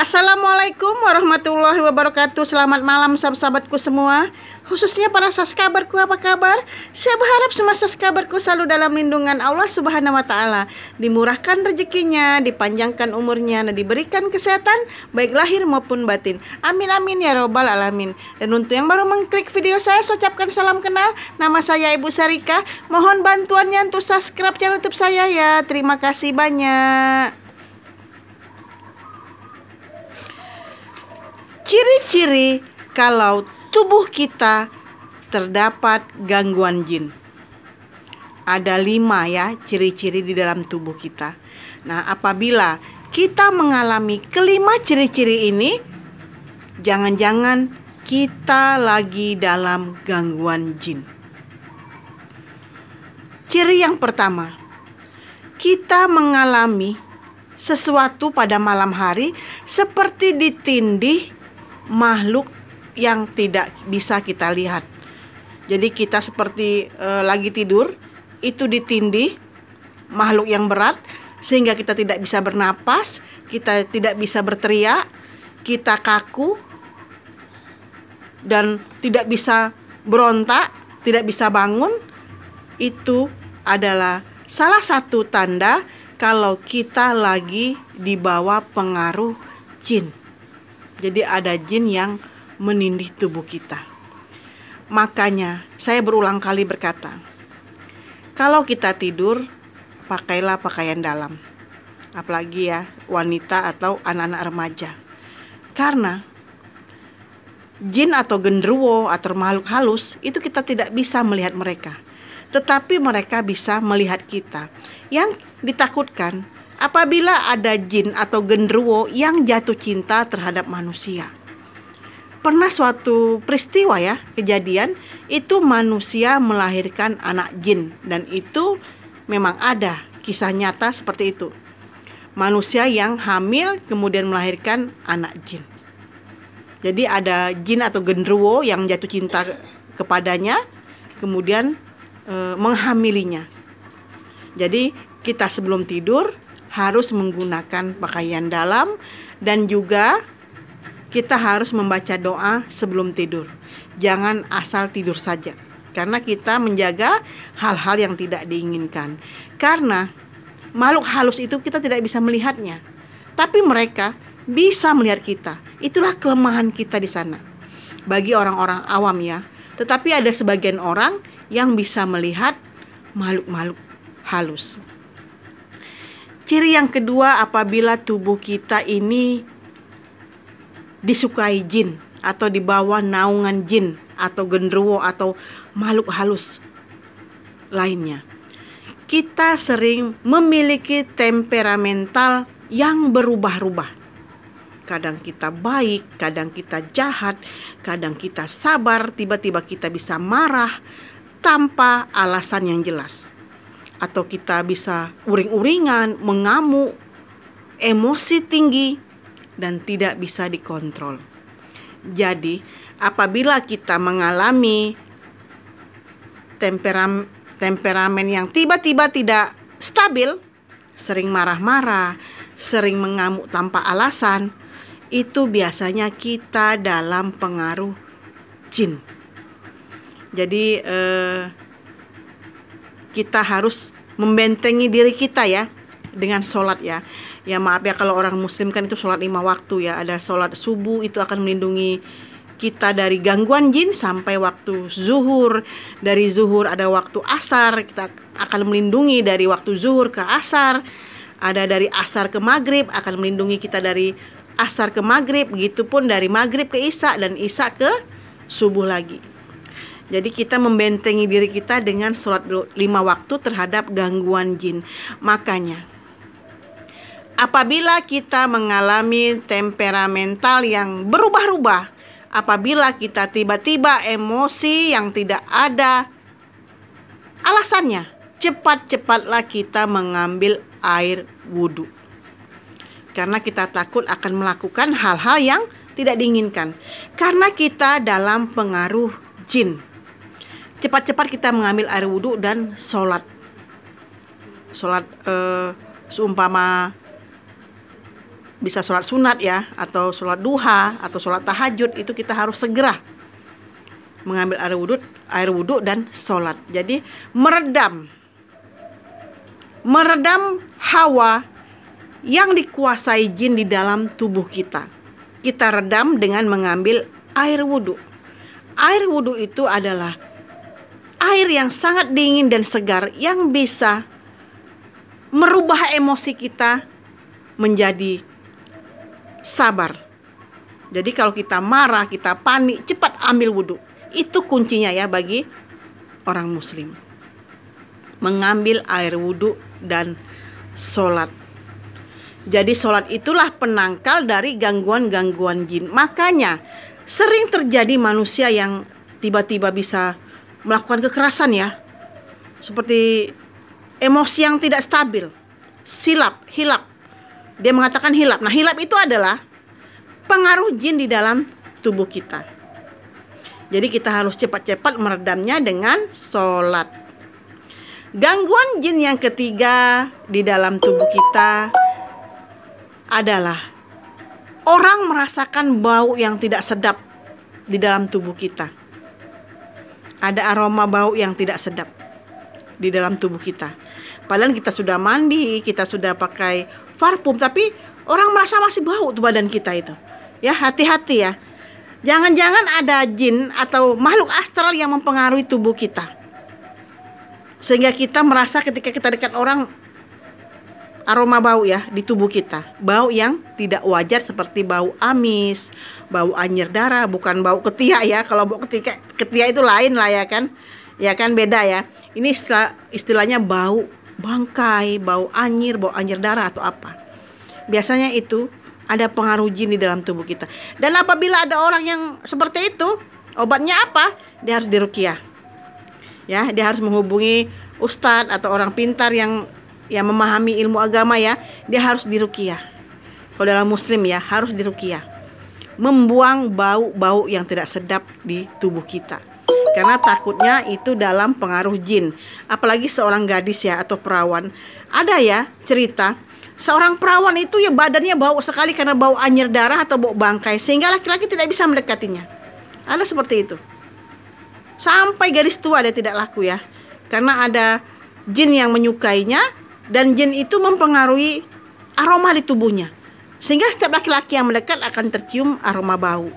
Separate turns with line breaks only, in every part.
Assalamualaikum warahmatullahi wabarakatuh. Selamat malam sahabat-sahabatku semua, khususnya para saskabarku, apa kabar? Saya berharap semua saskabarku selalu dalam lindungan Allah Subhanahu wa Ta'ala, dimurahkan rezekinya, dipanjangkan umurnya, dan diberikan kesehatan baik lahir maupun batin. Amin amin ya robbal alamin. Dan untuk yang baru mengklik video saya ucapkan salam kenal. Nama saya Ibu Sarika. Mohon bantuannya untuk subscribe channel YouTube saya ya. Terima kasih banyak. Ciri-ciri kalau tubuh kita terdapat gangguan jin. Ada 5 ya ciri-ciri di dalam tubuh kita. Nah, apabila kita mengalami kelima ciri-ciri ini, jangan-jangan kita lagi dalam gangguan jin. Ciri yang pertama, kita mengalami sesuatu pada malam hari seperti ditindih makhluk yang tidak bisa kita lihat. Jadi kita seperti lagi tidur, itu ditindih makhluk yang berat sehingga kita tidak bisa bernapas, kita tidak bisa berteriak, kita kaku dan tidak bisa berontak, tidak bisa bangun. Itu adalah salah satu tanda kalau kita lagi di bawah pengaruh jin. Jadi ada jin yang menindih tubuh kita. Makanya saya berulang kali berkata, kalau kita tidur, pakailah pakaian dalam. Apalagi ya wanita atau anak-anak remaja. Karena jin atau genderuwo atau makhluk halus itu kita tidak bisa melihat mereka, tetapi mereka bisa melihat kita. Yang ditakutkan apabila ada jin atau genderuwo yang jatuh cinta terhadap manusia. Pernah suatu peristiwa ya, kejadian itu manusia melahirkan anak jin, dan itu memang ada kisah nyata seperti itu. Manusia yang hamil kemudian melahirkan anak jin. Jadi ada jin atau genderuwo yang jatuh cinta kepadanya, kemudian menghamilinya. Jadi kita sebelum tidur harus menggunakan pakaian dalam, dan juga kita harus membaca doa sebelum tidur. Jangan asal tidur saja, karena kita menjaga hal-hal yang tidak diinginkan. Karena makhluk halus itu kita tidak bisa melihatnya, tapi mereka bisa melihat kita. Itulah kelemahan kita di sana bagi orang-orang awam ya. Tetapi ada sebagian orang yang bisa melihat makhluk-makhluk halus. Ciri yang kedua, apabila tubuh kita ini disukai jin atau di bawah naungan jin atau genderuwo atau makhluk halus lainnya, kita sering memiliki temperamental yang berubah-ubah. Kadang kita baik, kadang kita jahat, kadang kita sabar, tiba-tiba kita bisa marah tanpa alasan yang jelas. Atau kita bisa uring-uringan, mengamuk, emosi tinggi, dan tidak bisa dikontrol. Jadi, apabila kita mengalami temperamen yang tiba-tiba tidak stabil, sering marah-marah, sering mengamuk tanpa alasan, itu biasanya kita dalam pengaruh jin. Jadi, kita harus membentengi diri kita ya dengan sholat ya. Ya maaf ya, kalau orang muslim kan itu sholat 5 waktu ya. Ada sholat subuh, itu akan melindungi kita dari gangguan jin sampai waktu zuhur. Dari zuhur ada waktu asar, kita akan melindungi dari waktu zuhur ke asar. Ada dari asar ke maghrib, akan melindungi kita dari asar ke maghrib. Begitupun dari maghrib ke isya dan isya ke subuh lagi. Jadi kita membentengi diri kita dengan sholat 5 waktu terhadap gangguan jin. Makanya apabila kita mengalami temperamental yang berubah-ubah, apabila kita tiba-tiba emosi yang tidak ada alasannya, cepat-cepatlah kita mengambil air wudhu. Karena kita takut akan melakukan hal-hal yang tidak diinginkan. Karena kita dalam pengaruh jin. Cepat-cepat kita mengambil air wudhu dan sholat. Sholat seumpama bisa sholat sunat ya, atau sholat duha, atau sholat tahajud, itu kita harus segera mengambil air wudhu dan sholat. Jadi meredam hawa yang dikuasai jin di dalam tubuh kita. Kita redam dengan mengambil air wudhu. Air wudhu itu adalah air yang sangat dingin dan segar yang bisa merubah emosi kita menjadi sabar. Jadi kalau kita marah, kita panik, cepat ambil wudhu. Itu kuncinya ya bagi orang muslim. Mengambil air wudhu dan sholat. Jadi sholat itulah penangkal dari gangguan-gangguan jin. Makanya sering terjadi manusia yang tiba-tiba bisa melakukan kekerasan ya. Seperti emosi yang tidak stabil, hilap. Dia mengatakan hilap. Nah, hilap itu adalah pengaruh jin di dalam tubuh kita. Jadi kita harus cepat-cepat meredamnya dengan sholat. Gangguan jin yang ketiga di dalam tubuh kita adalah orang merasakan bau yang tidak sedap di dalam tubuh kita. Ada aroma bau yang tidak sedap di dalam tubuh kita. Padahal kita sudah mandi, kita sudah pakai parfum, tapi orang merasa masih bau tuh badan kita itu. Ya, hati-hati ya. Jangan-jangan ada jin atau makhluk astral yang mempengaruhi tubuh kita. Sehingga kita merasa ketika kita dekat orang, aroma bau ya di tubuh kita. Bau yang tidak wajar seperti bau amis, bau anyir darah, bukan bau ketiak ya. Kalau bau ketiak itu lain lah ya kan. Ya kan, beda ya. Ini istilahnya bau bangkai, bau anyir darah atau apa. Biasanya itu ada pengaruh jin di dalam tubuh kita. Dan apabila ada orang yang seperti itu, obatnya apa? Dia harus diruqyah. Ya, dia harus menghubungi ustadz atau orang pintar yang memahami ilmu agama ya. Dia harus diruqyah. Kalau dalam muslim ya, harus diruqyah. Membuang bau-bau yang tidak sedap di tubuh kita. Karena takutnya itu dalam pengaruh jin. Apalagi seorang gadis ya atau perawan. Ada ya cerita, seorang perawan itu ya badannya bau sekali karena bau anyir darah atau bau bangkai, sehingga laki-laki tidak bisa mendekatinya. Ada seperti itu. Sampai gadis tua dia tidak laku ya. Karena ada jin yang menyukainya, dan jin itu mempengaruhi aroma di tubuhnya. Sehingga setiap laki-laki yang mendekat akan tercium aroma bau.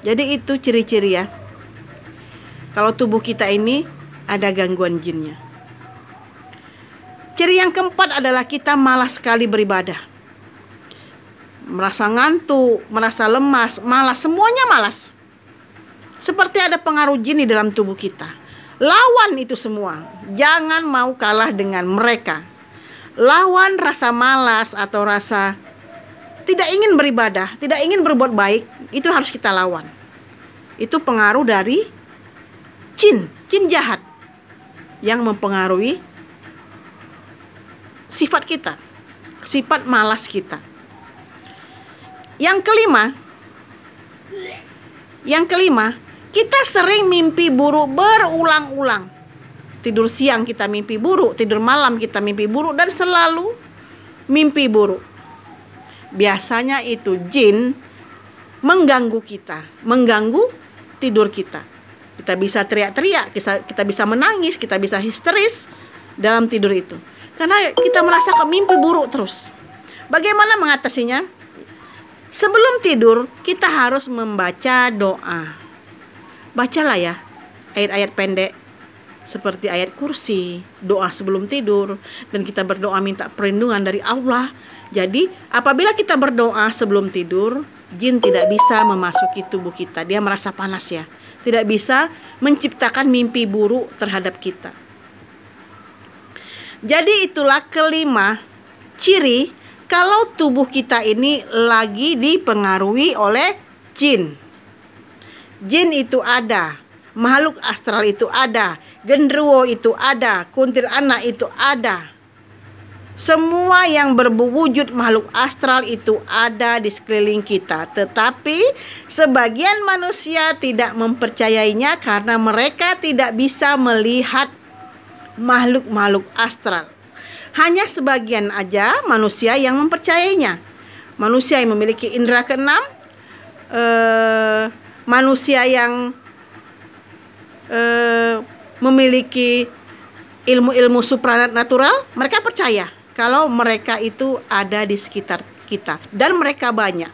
Jadi itu ciri-ciri ya. Kalau tubuh kita ini ada gangguan jinnya. Ciri yang keempat adalah kita malas sekali beribadah. Merasa ngantuk, merasa lemas, malas, semuanya malas. Seperti ada pengaruh jin di dalam tubuh kita. Lawan itu semua. Jangan mau kalah dengan mereka. Lawan rasa malas atau rasa tidak ingin beribadah, tidak ingin berbuat baik, itu harus kita lawan. Itu pengaruh dari jin jahat yang mempengaruhi sifat kita, sifat malas kita. Yang kelima, kita sering mimpi buruk berulang-ulang. Tidur siang kita mimpi buruk, tidur malam kita mimpi buruk, dan selalu mimpi buruk. Biasanya itu jin mengganggu kita, mengganggu tidur kita. Kita bisa teriak-teriak, kita bisa menangis, kita bisa histeris dalam tidur itu. Karena kita merasa mimpi buruk terus. Bagaimana mengatasinya? Sebelum tidur, kita harus membaca doa. Bacalah ya ayat-ayat pendek seperti ayat kursi, doa sebelum tidur, dan kita berdoa minta perlindungan dari Allah. Jadi apabila kita berdoa sebelum tidur, jin tidak bisa memasuki tubuh kita. Dia merasa panas ya, tidak bisa menciptakan mimpi buruk terhadap kita. Jadi itulah kelima ciri kalau tubuh kita ini lagi dipengaruhi oleh jin. Jin itu ada, makhluk astral itu ada, genderuwo itu ada, kuntilanak itu ada. Semua yang berwujud makhluk astral itu ada di sekeliling kita. Tetapi sebagian manusia tidak mempercayainya karena mereka tidak bisa melihat makhluk-makhluk astral. Hanya sebagian aja manusia yang mempercayainya. manusia yang memiliki indera keenam, manusia yang memiliki ilmu-ilmu supranatural, mereka percaya kalau mereka itu ada di sekitar kita, dan mereka banyak.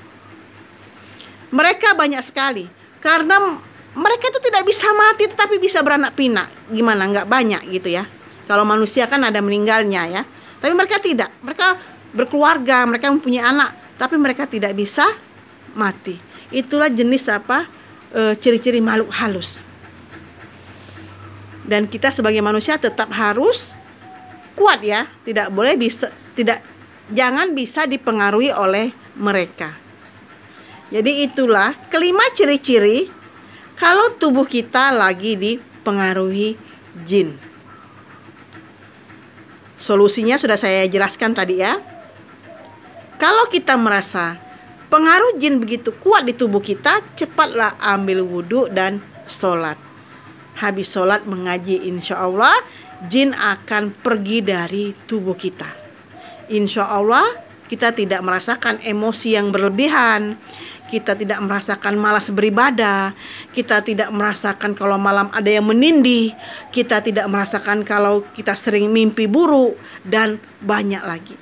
Mereka banyak sekali, karena mereka itu tidak bisa mati tetapi bisa beranak pinak. Gimana nggak banyak gitu ya? Kalau manusia kan ada meninggalnya ya, tapi mereka tidak. Mereka berkeluarga, mereka mempunyai anak, tapi mereka tidak bisa mati. Itulah jenis apa? Ciri-ciri makhluk halus. Dan kita sebagai manusia tetap harus kuat ya, jangan bisa dipengaruhi oleh mereka. Jadi itulah kelima ciri-ciri kalau tubuh kita lagi dipengaruhi jin. Solusinya sudah saya jelaskan tadi ya. Kalau kita merasa pengaruh jin begitu kuat di tubuh kita, cepatlah ambil wudhu dan sholat. Habis sholat mengaji, insya Allah jin akan pergi dari tubuh kita. Insya Allah kita tidak merasakan emosi yang berlebihan. Kita tidak merasakan malas beribadah. Kita tidak merasakan kalau malam ada yang menindih. Kita tidak merasakan kalau kita sering mimpi buruk. Dan banyak lagi.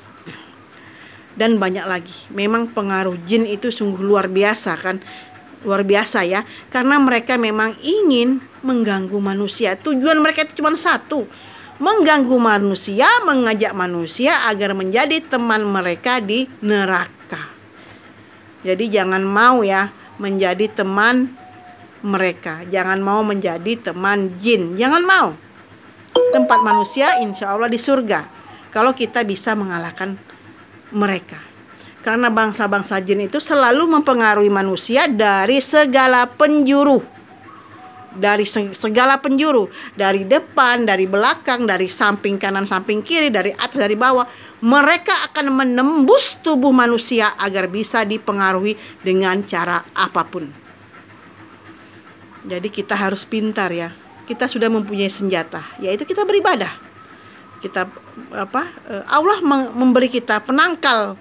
Memang pengaruh jin itu sungguh luar biasa kan. Luar biasa ya, karena mereka memang ingin mengganggu manusia. Tujuan mereka itu cuma satu, mengganggu manusia, mengajak manusia agar menjadi teman mereka di neraka. Jadi jangan mau ya menjadi teman mereka, jangan mau menjadi teman jin, jangan mau. Tempat manusia insya Allah di surga kalau kita bisa mengalahkan mereka. Karena bangsa-bangsa jin itu selalu mempengaruhi manusia dari segala penjuru. Dari segala penjuru. Dari depan, dari belakang, dari samping kanan, samping kiri, dari atas, dari bawah. Mereka akan menembus tubuh manusia agar bisa dipengaruhi dengan cara apapun. Jadi kita harus pintar ya. Kita sudah mempunyai senjata, yaitu kita beribadah. Allah memberi kita penangkal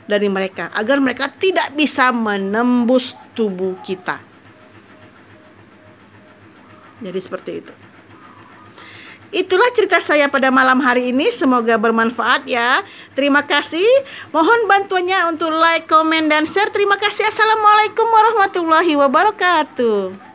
dari mereka agar mereka tidak bisa menembus tubuh kita. Jadi seperti itu. Itulah cerita saya pada malam hari ini, semoga bermanfaat ya. Terima kasih. Mohon bantuannya untuk like, komen, dan share. Terima kasih. Assalamualaikum warahmatullahi wabarakatuh.